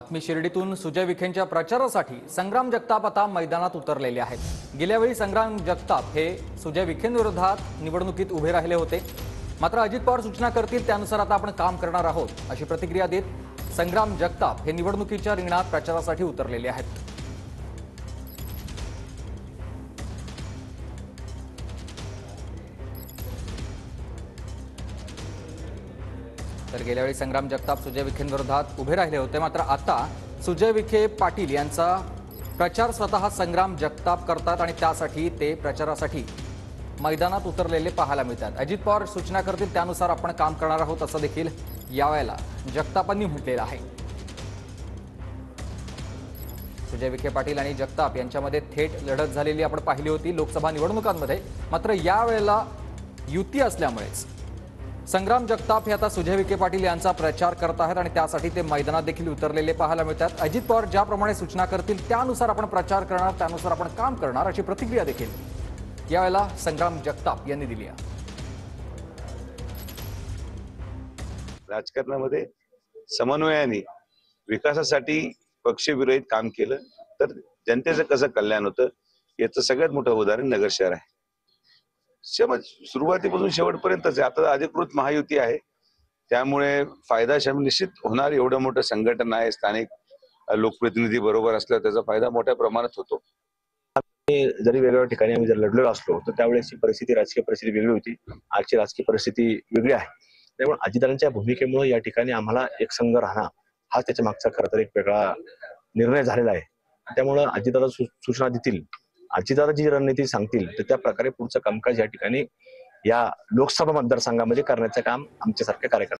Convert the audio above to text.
बातमी शिर्डीतून सुजय विखेंच्या प्रचारासाठी संग्राम जगताप आता मैदानात उतरलेले आहेत। गेल्या वेळी संग्राम जगताप हे सुजय विखेंविरोधात निवडणुकीत उभे राहिले होते। मात्र अजित पवार सूचना करतील त्यानुसार आता आपण काम करणार आहोत, अशी प्रतिक्रिया देत संग्राम जगताप हे निवडणुकीच्या रिंगणात प्रचारासाठी उतरलेले आहेत। तर गेल्या वेळी संग्राम जगताप सुजय विखेंविरोधात उभे राहिले होते, मात्र आता सुजय विखे पाटील यांचा प्रचार स्वतः संग्राम जगताप करतात आणि त्यासाठी ते प्रचारासाठी मैदानात उतरलेले पाहायला मिळतात। अजित पवार सूचना करतील त्यानुसार आपण काम करणार आहोत, असं देखील यावेळेला जगतापांनी म्हटलेलं आहे। सुजय विखे पाटील आणि जगताप यांच्यामध्ये थेट लढत झालेली आपण पाहिली होती लोकसभा निवडणुकांमध्ये, मात्र यावेळेला युती असल्यामुळेच संग्राम जगताप हे आता सुजय विखे पाटील यांचा प्रचार करत आहेत आणि त्यासाठी ते मैदानात देखील उतरलेले पाहायला मिळतात। अजित पवार ज्याप्रमाणे सूचना करतील त्यानुसार आपण प्रचार करणार, त्यानुसार आपण काम करणार, अशी प्रतिक्रिया देखील यावेळेला संग्राम जगताप यांनी दिली आहे। राजकारणामध्ये समन्वयाने विकासासाठी पक्षविरहित काम केलं तर जनतेचं कसं कल्याण होतं याचं सगळ्यात मोठं उदाहरण नगर शहर आहे। सुरुवातीपासून शेवटपर्यंतच आता अधिकृत महायुती आहे, त्यामुळे फायदा निश्चित होणार। एवढं मोठं संघटन आहे, स्थानिक लोकप्रतिनिधी बरोबर असल्यावर त्याचा फायदा मोठ्या प्रमाणात होतो। जरी वेगवेगळ्या ठिकाणी आम्ही जर लढलेलो असलो तर त्यावेळेसची परिस्थिती, राजकीय परिस्थिती वेगळी होती, आजची राजकीय परिस्थिती वेगळी आहे। त्यामुळे अजितदादांच्या भूमिकेमुळे या ठिकाणी आम्हाला एक संघ राहणं हा त्याच्या मागचा खरं तर एक वेगळा निर्णय झालेला आहे। त्यामुळे अजितदादा सूचना देतील, अजितदादा जी रणनीती सांगतील तर त्या प्रकारे पुढचं कामकाज या ठिकाणी या लोकसभा मतदारसंघामध्ये करण्याचं काम आमच्यासारख्या कार्यकर्त्यांनी